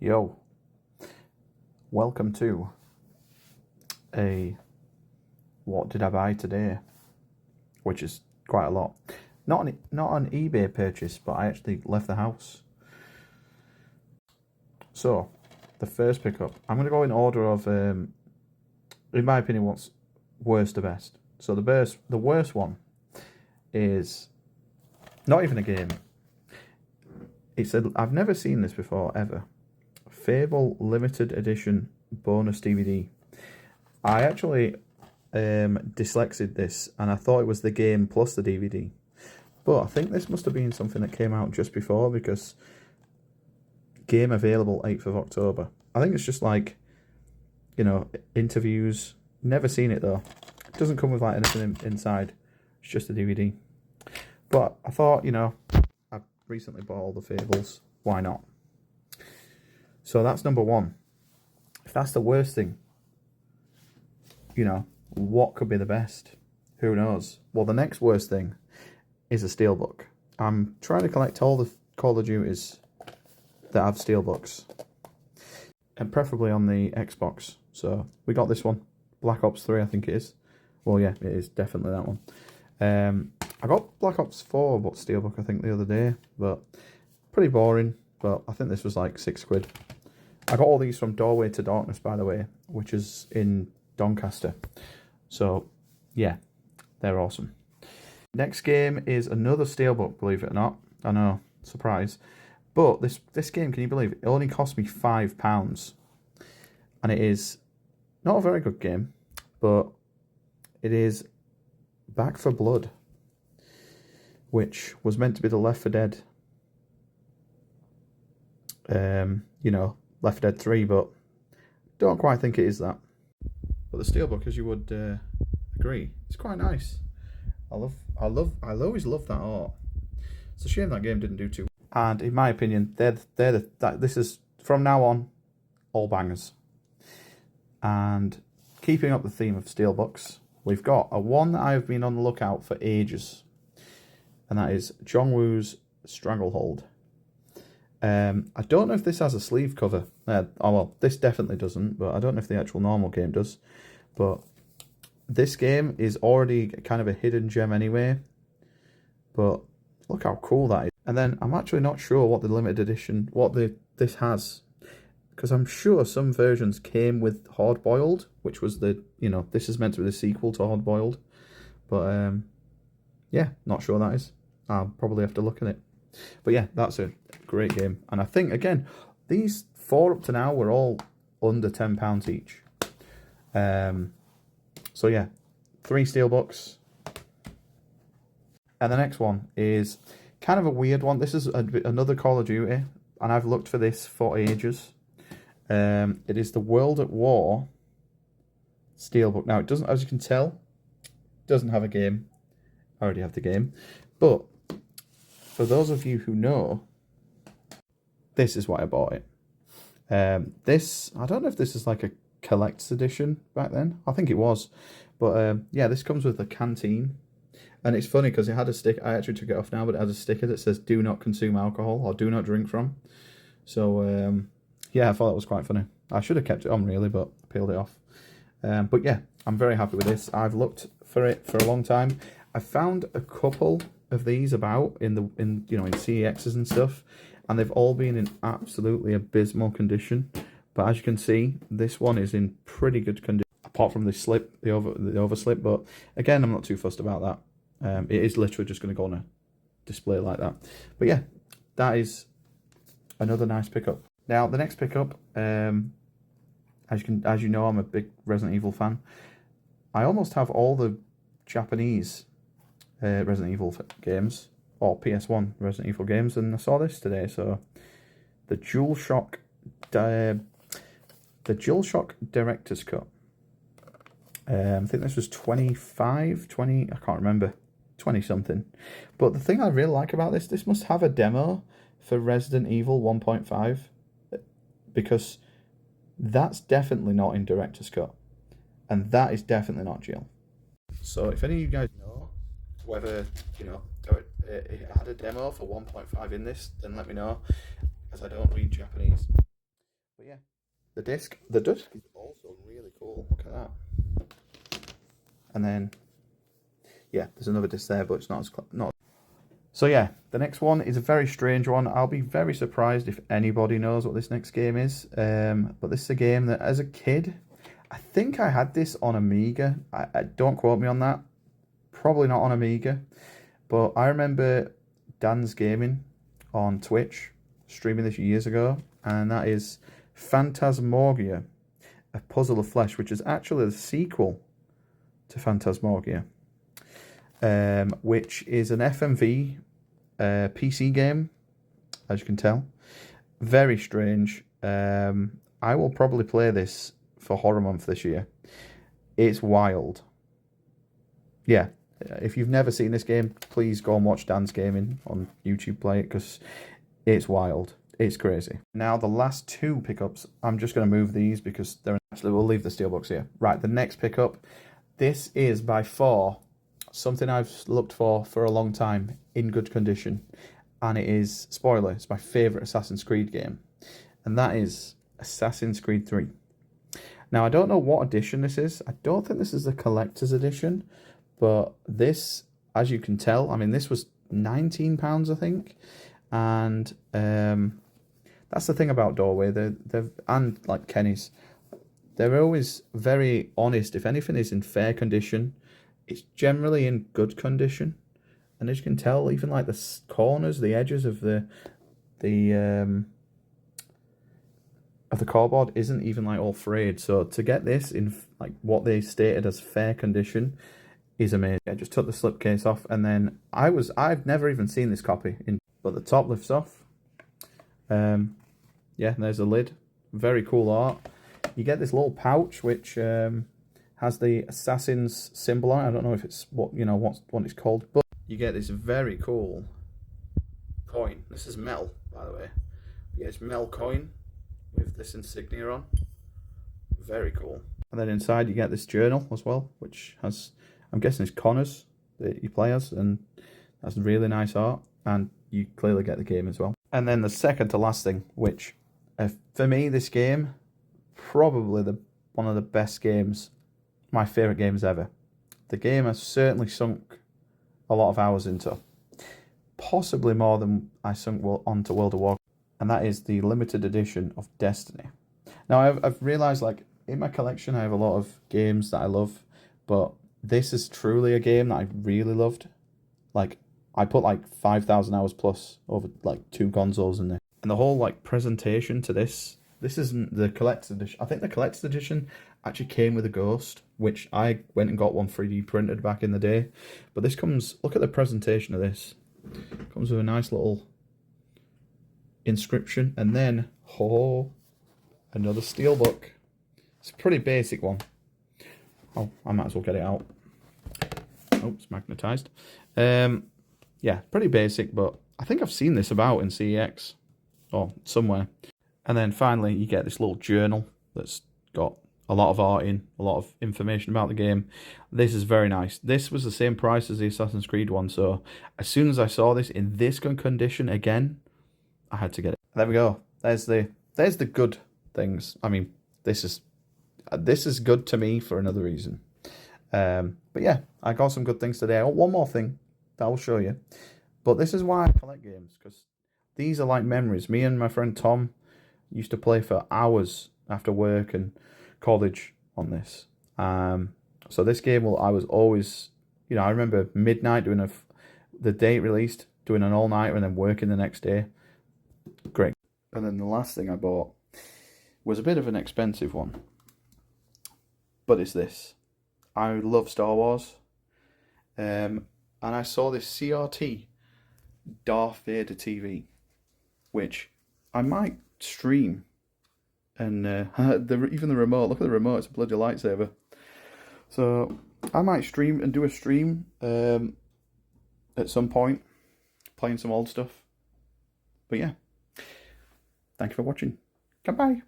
Yo, welcome to a what did I buy today, which is quite a lot. Not an eBay purchase, but I actually left the house. So, the first pickup, I'm going to go in order of, in my opinion, what's worst to best. So the worst one is not even a game. It's I've never seen this before, ever. Fable limited edition bonus DVD. I actually dyslexied this and I thought it was the game plus the DVD. But I think this must have been something that came out just before, because game available 8th of October. I think it's just like, you know, interviews. Never seen it though. It doesn't come with like anything inside. It's just a DVD. But I thought, you know, I recently bought all the Fables. Why not? So that's number one. If that's the worst thing, you know, what could be the best? Who knows? Well, the next worst thing is a steelbook. I'm trying to collect all the Call of Duties that have steelbooks, and preferably on the Xbox. So we got this one, Black Ops 3, I think it is. Well, yeah, it is definitely that one. I got Black Ops 4, but steelbook, I think, the other day, but pretty boring. But I think this was like £6. I got all these from Doorway to Darkness, by the way, which is in Doncaster. So, yeah, they're awesome. Next game is another steelbook, believe it or not. I know, surprise. But this game, can you believe it? It only cost me £5. And it is not a very good game, but it is Back for Blood, which was meant to be the Left 4 Dead, you know, Left 4 Dead 3, but don't quite think it is that. But the steelbook, as you would agree, it's quite nice. I always love that art. It's a shame that game didn't do too. And in my opinion, this is from now on all bangers. And keeping up the theme of steelbooks, we've got a one that I've been on the lookout for ages, and that is John Woo's Stranglehold. I don't know if this has a sleeve cover. Oh well, this definitely doesn't, but I don't know if the actual normal game does. But this game is already kind of a hidden gem anyway. But look how cool that is. And then I'm actually not sure what the limited edition, this has, because I'm sure some versions came with Hard Boiled, which was the, you know, this is meant to be the sequel to Hard Boiled. But yeah, not sure that is. I'll probably have to look at it. But yeah, that's a great game. And I think, again, these 4 up to now were all under £10 each. So yeah, 3 steelbooks. And the next one is kind of a weird one. This is another Call of Duty, and I've looked for this for ages. It is the World at War steelbook. Now, it doesn't, as you can tell, doesn't have a game. I already have the game. But for those of you who know, this is why I bought it. This, I don't know if this is like a collector's edition back then. I think it was. But yeah, this comes with a canteen. And it's funny because it had a sticker. I actually took it off now, but it has a sticker that says "Do not consume alcohol" or "Do not drink from." So yeah, I thought that was quite funny. I should have kept it on really, but peeled it off. But yeah, I'm very happy with this. I've looked for it for a long time. I found a couple of these about in CEXs and stuff, and they've all been in absolutely abysmal condition. But as you can see, this one is in pretty good condition, apart from the slip, the overslip. But again, I'm not too fussed about that. It is literally just going to go on a display like that. But yeah, that is another nice pickup. Now the next pickup, as you know, I'm a big Resident Evil fan. I almost have all the Japanese Resident Evil games, or PS1 Resident Evil games, and I saw this today. So the DualShock Director's Cut. I think this was 20, I can't remember, 20 something. But the thing I really like about this must have a demo for Resident Evil 1.5, because that's definitely not in Director's Cut, and that is definitely not Jill. So if any of you guys know whether, you know, it had a demo for 1.5 in this, then let me know, because I don't read Japanese. But yeah, the disc is also really cool. Look at that. And then, yeah, there's another disc there, but it's not as not. So yeah, the next one is a very strange one. I'll be very surprised if anybody knows what this next game is. But this is a game that, as a kid, I think I had this on Amiga. I don't quote me on that. Probably not on Amiga. But I remember Dan's Gaming on Twitch, streaming this years ago. And that is Phantasmagoria, A Puzzle of Flesh, which is actually the sequel to Phantasmagoria. Which is an FMV PC game, as you can tell. Very strange. I will probably play this for Horror Month this year. It's wild. Yeah, if you've never seen this game, please go and watch Dan's Gaming on YouTube, play it, because it's wild. It's crazy. Now, the last two pickups, I'm just going to move these because they're actually, we'll leave the steelbooks here. Right, the next pickup, this is by far something I've looked for a long time in good condition, and it is, spoiler, it's my favourite Assassin's Creed game, and that is Assassin's Creed 3. Now, I don't know what edition this is. I don't think this is the collector's edition, but this, as you can tell, I mean, this was £19, I think, and that's the thing about Doorway, they've and like Kenny's, they're always very honest. If anything is in fair condition, it's generally in good condition, and as you can tell, even like the corners, the edges of the cardboard isn't even like all frayed. So to get this in like what they stated as fair condition is amazing. I just took the slipcase off, and then I've never even seen this copy but the top lifts off. Yeah, there's the lid. Very cool art. You get this little pouch which has the assassin's symbol on it. I don't know if it's what it's called, but you get this very cool coin. This is metal, by the way. Yeah, it's metal coin with this insignia on. Very cool. And then inside you get this journal as well, which has, I'm guessing it's Connor's that you play as, and that's really nice art. And you clearly get the game as well. And then the second to last thing, which for me, this game, probably one of the best games, my favourite games ever. The game has certainly sunk a lot of hours into, possibly more than I sunk onto World of Warcraft, and that is the limited edition of Destiny. Now, I've realised, like, in my collection I have a lot of games that I love, but this is truly a game that I really loved. Like, I put like 5,000 hours plus over like 2 consoles in there. And the whole like presentation to this isn't the collector's edition. I think the collector's edition actually came with a Ghost, which I went and got one 3D printed back in the day. But this comes, look at the presentation of this. It comes with a nice little inscription, and then, oh, another steelbook. It's a pretty basic one. Oh, I might as well get it out. Oh, it's magnetised. Yeah, pretty basic, but I think I've seen this about in CEX or somewhere. And then finally, you get this little journal that's got a lot of art in, a lot of information about the game. This is very nice. This was the same price as the Assassin's Creed one, so as soon as I saw this in this good condition again, I had to get it. There we go. There's the good things. I mean, this is good to me for another reason. But yeah, I got some good things today. I got one more thing that I'll show you. But this is why I collect games, because these are like memories. Me and my friend Tom used to play for hours after work and college on this. So this game, I was always, I remember midnight doing the day it released, doing an all-nighter and then working the next day. Great. And then the last thing I bought was a bit of an expensive one. But it's this. I love Star Wars. And I saw this CRT Darth Vader TV, which I might stream. And even the remote, look at the remote, it's a bloody lightsaber. So I might stream and do a stream at some point, playing some old stuff. But yeah, thank you for watching. Goodbye.